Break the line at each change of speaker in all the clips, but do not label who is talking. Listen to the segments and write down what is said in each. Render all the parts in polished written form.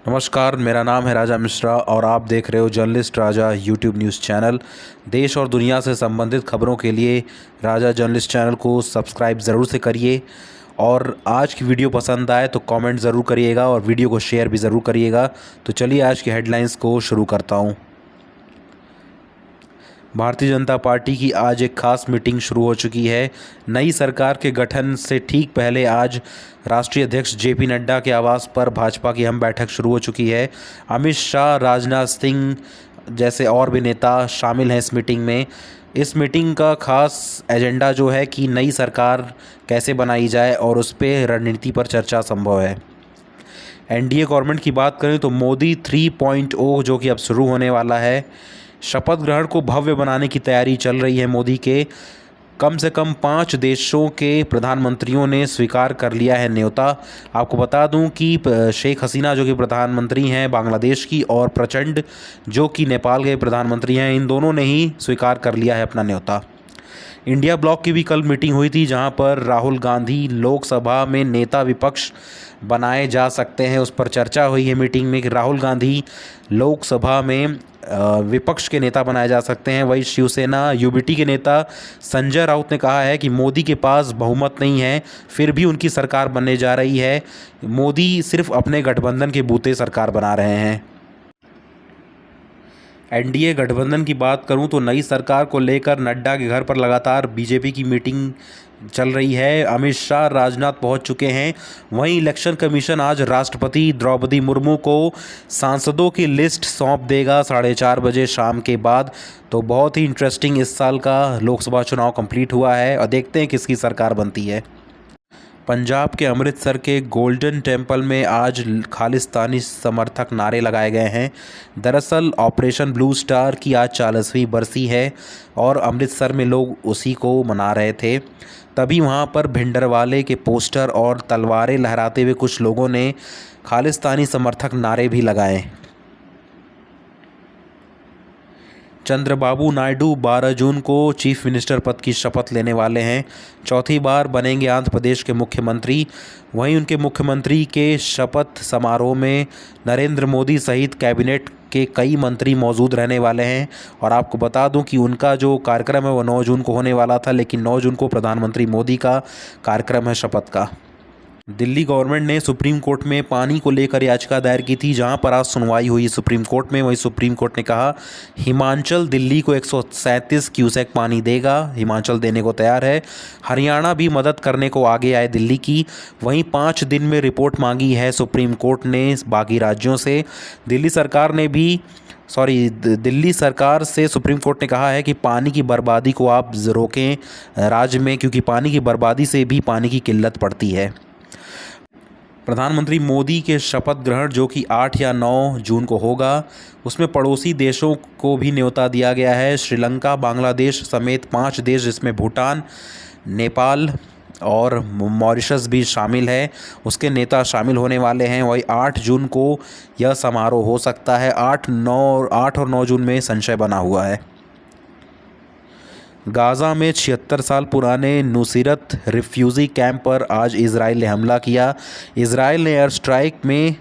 नमस्कार, मेरा नाम है राजा मिश्रा और आप देख रहे हो जर्नलिस्ट राजा यूट्यूब न्यूज़ चैनल। देश और दुनिया से संबंधित खबरों के लिए राजा जर्नलिस्ट चैनल को सब्सक्राइब ज़रूर से करिए। और आज की वीडियो पसंद आए तो कमेंट ज़रूर करिएगा और वीडियो को शेयर भी ज़रूर करिएगा। तो चलिए आज की हेडलाइंस को शुरू करता हूँ। भारतीय जनता पार्टी की आज एक खास मीटिंग शुरू हो चुकी है। नई सरकार के गठन से ठीक पहले आज राष्ट्रीय अध्यक्ष जेपी नड्डा के आवास पर भाजपा की अहम बैठक शुरू हो चुकी है। अमित शाह, राजनाथ सिंह जैसे और भी नेता शामिल हैं इस मीटिंग में। इस मीटिंग का खास एजेंडा जो है कि नई सरकार कैसे बनाई जाए और उस पर रणनीति पर चर्चा संभव है। एनडीए गवर्नमेंट की बात करें तो मोदी 3.0 जो कि अब शुरू होने वाला है। शपथ ग्रहण को भव्य बनाने की तैयारी चल रही है मोदी के। कम से कम 5 देशों के प्रधानमंत्रियों ने स्वीकार कर लिया है न्योता। आपको बता दूं कि शेख हसीना जो कि प्रधानमंत्री हैं बांग्लादेश की और प्रचंड जो कि नेपाल के प्रधानमंत्री हैं, इन दोनों ने ही स्वीकार कर लिया है अपना न्योता। इंडिया ब्लॉक की भी कल मीटिंग हुई थी जहां पर राहुल गांधी लोकसभा में नेता विपक्ष बनाए जा सकते हैं, उस पर चर्चा हुई है मीटिंग में कि राहुल गांधी लोकसभा में विपक्ष के नेता बनाए जा सकते हैं। वही शिवसेना यूबीटी के नेता संजय राउत ने कहा है कि मोदी के पास बहुमत नहीं है, फिर भी उनकी सरकार बनने जा रही है। मोदी सिर्फ अपने गठबंधन के बूते सरकार बना रहे हैं। एनडीए गठबंधन की बात करूं तो नई सरकार को लेकर नड्डा के घर पर लगातार बीजेपी की मीटिंग चल रही है। अमित शाह, राजनाथ पहुंच चुके हैं। वहीं इलेक्शन कमीशन आज राष्ट्रपति द्रौपदी मुर्मू को सांसदों की लिस्ट सौंप देगा 4:30 बजे शाम के बाद। तो बहुत ही इंटरेस्टिंग इस साल का लोकसभा चुनाव कंप्लीट हुआ है और देखते हैं किसकी सरकार बनती है। पंजाब के अमृतसर के गोल्डन टेम्पल में आज खालिस्तानी समर्थक नारे लगाए गए हैं। दरअसल ऑपरेशन ब्लू स्टार की आज 40वीं बरसी है और अमृतसर में लोग उसी को मना रहे थे। तभी वहां पर भिंडरवाले के पोस्टर और तलवारें लहराते हुए कुछ लोगों ने खालिस्तानी समर्थक नारे भी लगाए। चंद्रबाबू नायडू 12 जून को चीफ मिनिस्टर पद की शपथ लेने वाले हैं। चौथी बार बनेंगे आंध्र प्रदेश के मुख्यमंत्री। वहीं उनके मुख्यमंत्री के शपथ समारोह में नरेंद्र मोदी सहित कैबिनेट के कई मंत्री मौजूद रहने वाले हैं। और आपको बता दूं कि उनका जो कार्यक्रम है वो 9 जून को होने वाला था, लेकिन 9 जून को प्रधानमंत्री मोदी का कार्यक्रम है शपथ का। दिल्ली गवर्नमेंट ने सुप्रीम कोर्ट में पानी को लेकर याचिका दायर की थी, जहां पर आज सुनवाई हुई सुप्रीम कोर्ट में। वहीं सुप्रीम कोर्ट ने कहा हिमाचल दिल्ली को 137 क्यूसेक पानी देगा, हिमाचल देने को तैयार है। हरियाणा भी मदद करने को आगे आए दिल्ली की। वहीं 5 दिन में रिपोर्ट मांगी है सुप्रीम कोर्ट ने बाकी राज्यों से। दिल्ली सरकार से सुप्रीम कोर्ट ने कहा है कि पानी की बर्बादी को आप रोकें राज्य में, क्योंकि पानी की बर्बादी से भी पानी की किल्लत पड़ती है। प्रधानमंत्री मोदी के शपथ ग्रहण जो कि 8 या 9 जून को होगा, उसमें पड़ोसी देशों को भी न्योता दिया गया है। श्रीलंका, बांग्लादेश समेत 5 देश जिसमें भूटान, नेपाल और मॉरिशस भी शामिल है, उसके नेता शामिल होने वाले हैं। वही 8 जून को यह समारोह हो सकता है। 8 और 9 जून में संशय बना हुआ है। गाज़ा में 76 साल पुराने नुसीरत रिफ्यूज़ी कैंप पर आज इजराइल ने हमला किया। इजराइल ने एयर स्ट्राइक में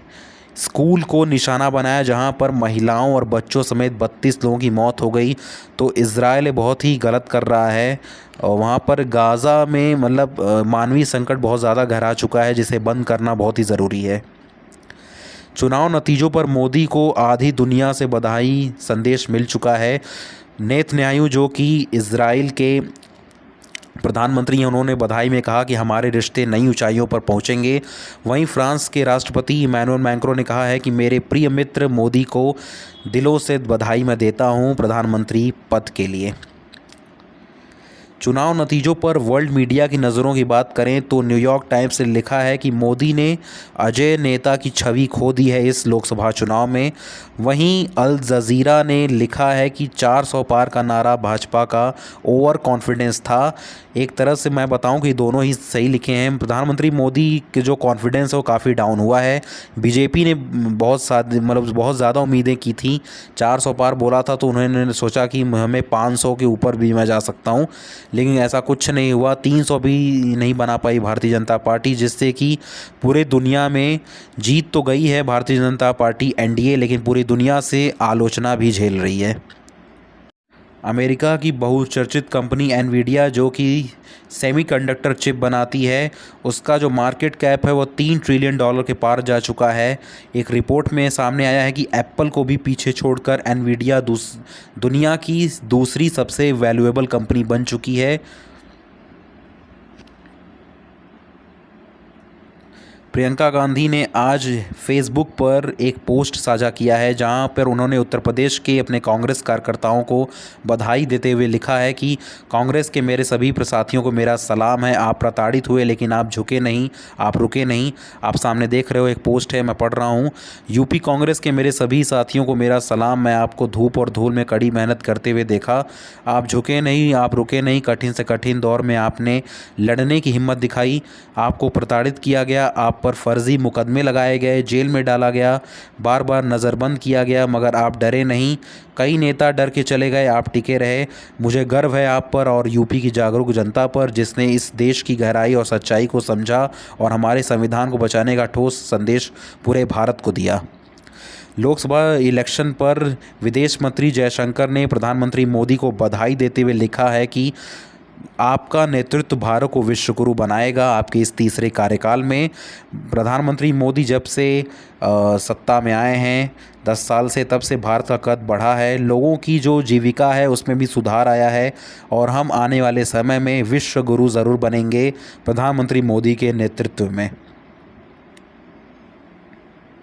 स्कूल को निशाना बनाया, जहां पर महिलाओं और बच्चों समेत 32 लोगों की मौत हो गई। तो इजराइल बहुत ही गलत कर रहा है और वहां पर गाज़ा में मानवीय संकट बहुत ज़्यादा गहरा चुका है, जिसे बंद करना बहुत ही ज़रूरी है। चुनाव नतीजों पर मोदी को आधी दुनिया से बधाई संदेश मिल चुका है। नेतन्याहू जो कि इजराइल के प्रधानमंत्री हैं, उन्होंने बधाई में कहा कि हमारे रिश्ते नई ऊंचाइयों पर पहुंचेंगे। वहीं फ्रांस के राष्ट्रपति इमैनुअल मैक्रों ने कहा है कि मेरे प्रिय मित्र मोदी को दिलों से बधाई मैं देता हूं प्रधानमंत्री पद के लिए। चुनाव नतीजों पर वर्ल्ड मीडिया की नज़रों की बात करें तो न्यूयॉर्क टाइम्स ने लिखा है कि मोदी ने अजय नेता की छवि खो दी है इस लोकसभा चुनाव में। वहीं अल जज़ीरा ने लिखा है कि 400 पार का नारा भाजपा का ओवर कॉन्फिडेंस था। एक तरह से मैं बताऊं कि दोनों ही सही लिखे हैं। प्रधानमंत्री मोदी के जो कॉन्फिडेंस है वो काफ़ी डाउन हुआ है। बीजेपी ने बहुत ज़्यादा उम्मीदें की थी, 400 पार बोला था, तो उन्होंने सोचा कि हमें 500 के ऊपर भी मैं जा सकता हूं, लेकिन ऐसा कुछ नहीं हुआ। 300 भी नहीं बना पाई भारतीय जनता पार्टी, जिससे कि पूरे दुनिया में जीत तो गई है भारतीय जनता पार्टी एनडीए, लेकिन पूरी दुनिया से आलोचना भी झेल रही है। अमेरिका की बहुचर्चित कंपनी एनवीडिया, जो कि सेमीकंडक्टर चिप बनाती है, उसका जो मार्केट कैप है वो $3 ट्रिलियन के पार जा चुका है। एक रिपोर्ट में सामने आया है कि एप्पल को भी पीछे छोड़कर एनवीडिया दुनिया की दूसरी सबसे वैल्यूएबल कंपनी बन चुकी है। प्रियंका गांधी ने आज फेसबुक पर एक पोस्ट साझा किया है, जहां पर उन्होंने उत्तर प्रदेश के अपने कांग्रेस कार्यकर्ताओं को बधाई देते हुए लिखा है कि कांग्रेस के मेरे सभी साथियों को मेरा सलाम है। आप प्रताड़ित हुए लेकिन आप झुके नहीं, आप रुके नहीं। आप सामने देख रहे हो, एक पोस्ट है, मैं पढ़ रहा हूँ। यूपी कांग्रेस के मेरे सभी साथियों को मेरा सलाम। मैं आपको धूप और धूल में कड़ी मेहनत करते हुए देखा। आप झुके नहीं, आप रुके नहीं। कठिन से कठिन दौर में आपने लड़ने की हिम्मत दिखाई। आपको प्रताड़ित किया गया, आप पर फर्जी मुकदमे लगाए गए, जेल में डाला गया, बार बार नज़रबंद किया गया, मगर आप डरे नहीं। कई नेता डर के चले गए, आप टिके रहे। मुझे गर्व है आप पर और यूपी की जागरूक जनता पर, जिसने इस देश की गहराई और सच्चाई को समझा और हमारे संविधान को बचाने का ठोस संदेश पूरे भारत को दिया। लोकसभा इलेक्शन पर विदेश मंत्री जयशंकर ने प्रधानमंत्री मोदी को बधाई देते हुए लिखा है कि आपका नेतृत्व भारत को विश्व गुरु बनाएगा आपके इस तीसरे कार्यकाल में। प्रधानमंत्री मोदी जब से सत्ता में आए हैं 10 साल से, तब से भारत का कद बढ़ा है। लोगों की जो जीविका है उसमें भी सुधार आया है और हम आने वाले समय में विश्व गुरु ज़रूर बनेंगे प्रधानमंत्री मोदी के नेतृत्व में।